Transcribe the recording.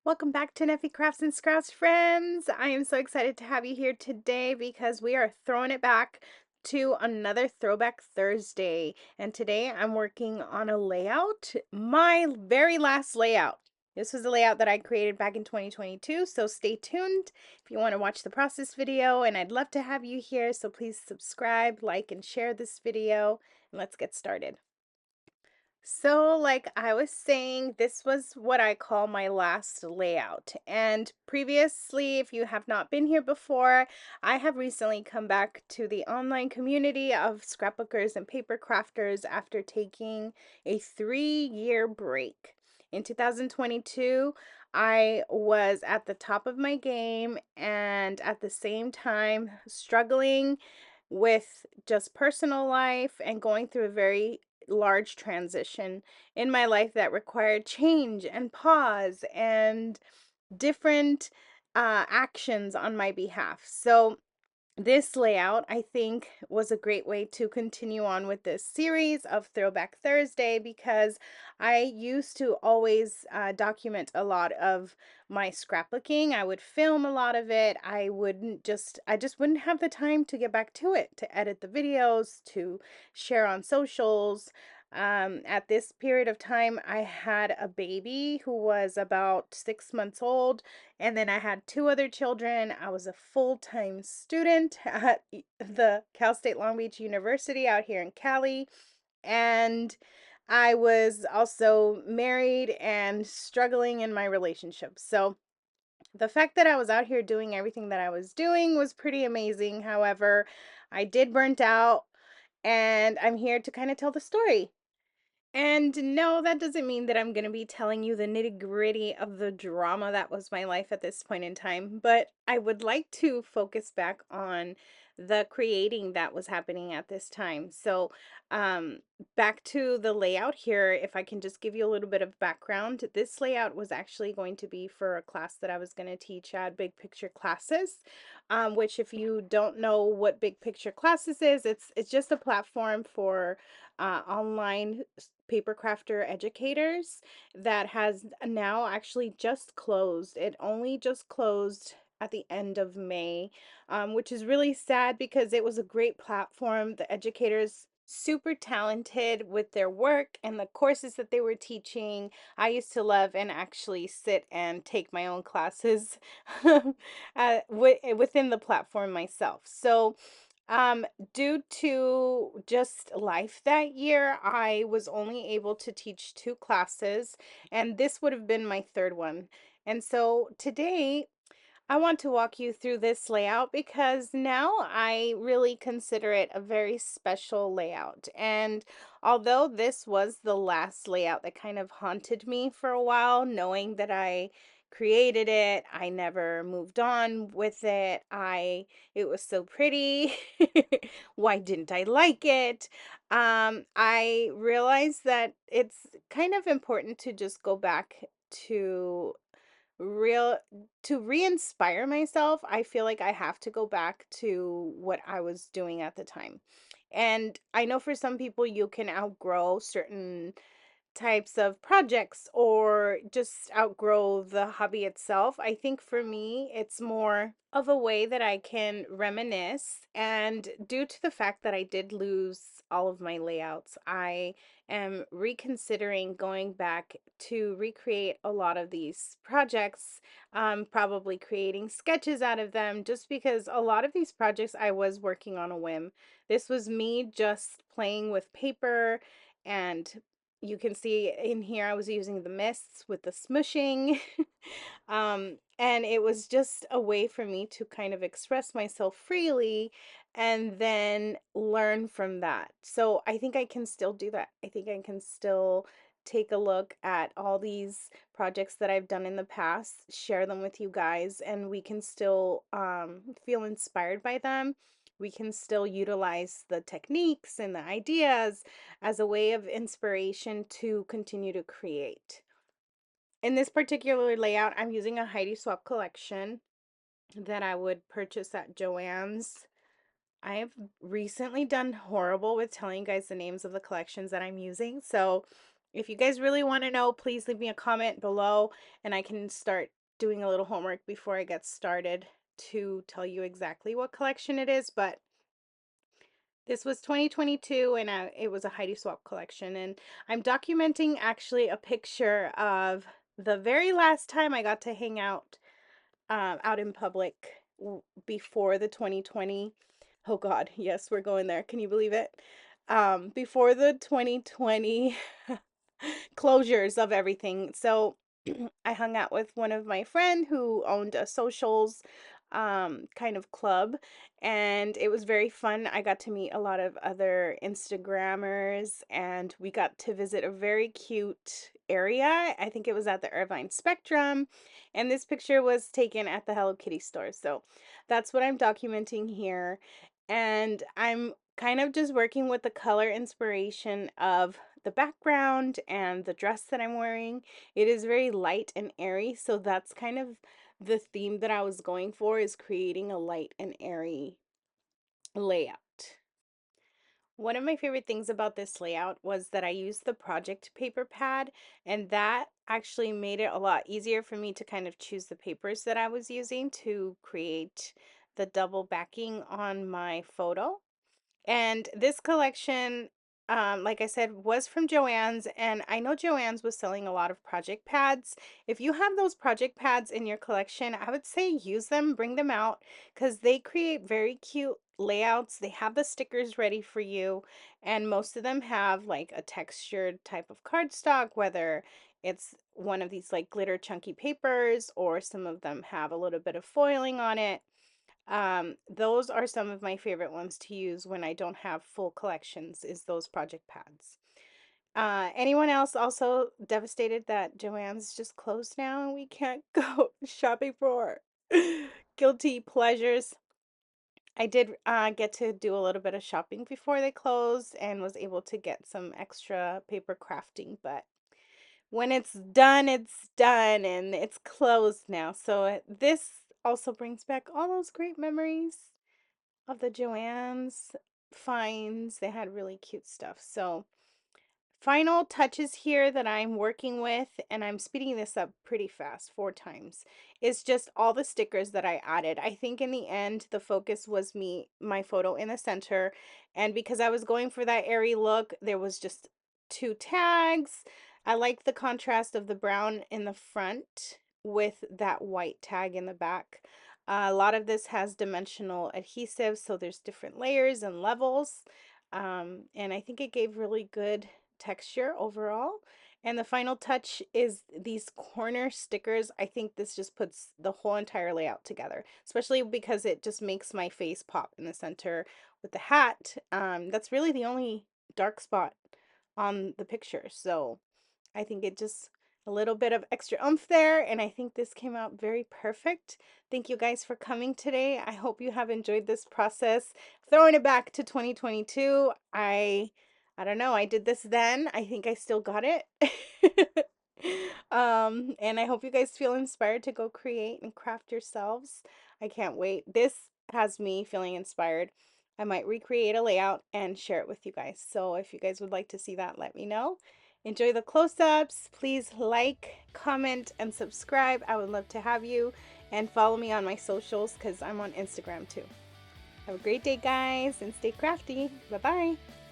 Welcome back to Neffy Crafts and Scraps, friends. I am so excited to have you here today because we are throwing it back to another Throwback Thursday. And today I'm working on a layout, my very last layout. This was a layout that I created back in 2022, so stay tuned if you want to watch the process video, and I'd love to have you here, so please subscribe, like, and share this video, and let's get started. So, like I was saying, this was what I call my last layout. And previously, if you have not been here before, I have recently come back to the online community of scrapbookers and paper crafters after taking a 3-year break. In 2022, I was at the top of my game and at the same time struggling with just personal life and going through a very large transition in my life that required change and pause and different actions on my behalf. So this layout, I think, was a great way to continue on with this series of Throwback Thursday because I used to always document a lot of my scrapbooking. I would film a lot of it. I just wouldn't have the time to get back to it, to edit the videos, to share on socials. At this period of time, I had a baby who was about 6 months old, and then I had two other children. I was a full-time student at the Cal State Long Beach University out here in Cali. And I was also married and struggling in my relationship. So the fact that I was out here doing everything that I was doing was pretty amazing. However, I did burnt out, and I'm here to kind of tell the story. And no, that doesn't mean that I'm going to be telling you the nitty-gritty of the drama that was my life at this point in time, but I would like to focus back on the creating that was happening at this time. So, um, back to the layout here, if I can just give you a little bit of background, this layout was actually going to be for a class that I was going to teach at Big Picture Classes, which if you don't know what Big Picture Classes is, it's just a platform for online paper crafter educators that has now actually just closed. It only just closed at the end of May, which is really sad because it was a great platform. The educators super talented with their work and the courses that they were teaching. I used to love and actually sit and take my own classes within the platform myself. So um, due to just life that year, I was only able to teach two classes, and this would have been my third one. And so today, I want to walk you through this layout because now I really consider it a very special layout. And although this was the last layout that kind of haunted me for a while, knowing that I created it, I never moved on with it. It was so pretty. Why didn't I like it? I realized that it's kind of important to just go back to real to re-inspire myself. I feel like I have to go back to what I was doing at the time. And I know for some people you can outgrow certain types of projects or just outgrow the hobby itself. I think for me, it's more of a way that I can reminisce. And due to the fact that I did lose all of my layouts, I am reconsidering going back to recreate a lot of these projects, probably creating sketches out of them, just because a lot of these projects I was working on a whim. This was me just playing with paper, and you can see in here I was using the mists with the smushing. And it was just a way for me to kind of express myself freely and then learn from that. So I think I can still do that. I think I can still take a look at all these projects that I've done in the past, share them with you guys, and we can still feel inspired by them. We can still utilize the techniques and the ideas as a way of inspiration to continue to create. In this particular layout, I'm using a Heidi Swap collection that I would purchase at Joann's. I have recently done horrible with telling you guys the names of the collections that I'm using. So if you guys really want to know, please leave me a comment below and I can start doing a little homework before I get started to tell you exactly what collection it is, but this was 2022 and it was a Heidi Swap collection. And I'm documenting actually a picture of the very last time I got to hang out in public before the 2020. Oh God, yes, we're going there. Can you believe it? Before the 2020 closures of everything. So I hung out with one of my friend who owned a socials kind of club, and it was very fun. I got to meet a lot of other Instagrammers, and we got to visit a very cute area. I think it was at the Irvine Spectrum, and this picture was taken at the Hello Kitty store. So that's what I'm documenting here. And I'm kind of just working with the color inspiration of the background and the dress that I'm wearing. It is very light and airy, so that's kind of the theme that I was going for, is creating a light and airy layout. One of my favorite things about this layout was that I used the project paper pad, and that actually made it a lot easier for me to kind of choose the papers that I was using to create the double backing on my photo. And this collection, like I said, was from Joann's, and I know Joann's was selling a lot of project pads. If you have those project pads in your collection, I would say use them, bring them out, because they create very cute layouts. They have the stickers ready for you, and most of them have like a textured type of cardstock, whether it's one of these like glitter chunky papers, or some of them have a little bit of foiling on it. Those are some of my favorite ones to use when I don't have full collections, is those project pads. Anyone else also devastated that Joann's just closed now and we can't go shopping for guilty pleasures? I did get to do a little bit of shopping before they closed and was able to get some extra paper crafting, but when it's done, and it's closed now. So this also brings back all those great memories of the Joann's finds. They had really cute stuff. So final touches here that I'm working with, and I'm speeding this up pretty fast, 4 times, is just all the stickers that I added. I think in the end, the focus was my photo in the center, and because I was going for that airy look, there was just 2 tags. I like the contrast of the brown in the front with that white tag in the back. A lot of this has dimensional adhesive, so there's different layers and levels, and I think it gave really good texture overall. And the final touch is these corner stickers. I think this just puts the whole entire layout together, especially because it just makes my face pop in the center with the hat. That's really the only dark spot on the picture. So I think it just a little bit of extra oomph there, and I think this came out very perfect. Thank you guys for coming today. I hope you have enjoyed this process. Throwing it back to 2022, I don't know, I did this then. I think I still got it. And I hope you guys feel inspired to go create and craft yourselves. I can't wait. This has me feeling inspired. I might recreate a layout and share it with you guys. So if you guys would like to see that, let me know. Enjoy the close-ups. Please like, comment, and subscribe. I would love to have you. And follow me on my socials because I'm on Instagram too. Have a great day, guys, and stay crafty. Bye-bye.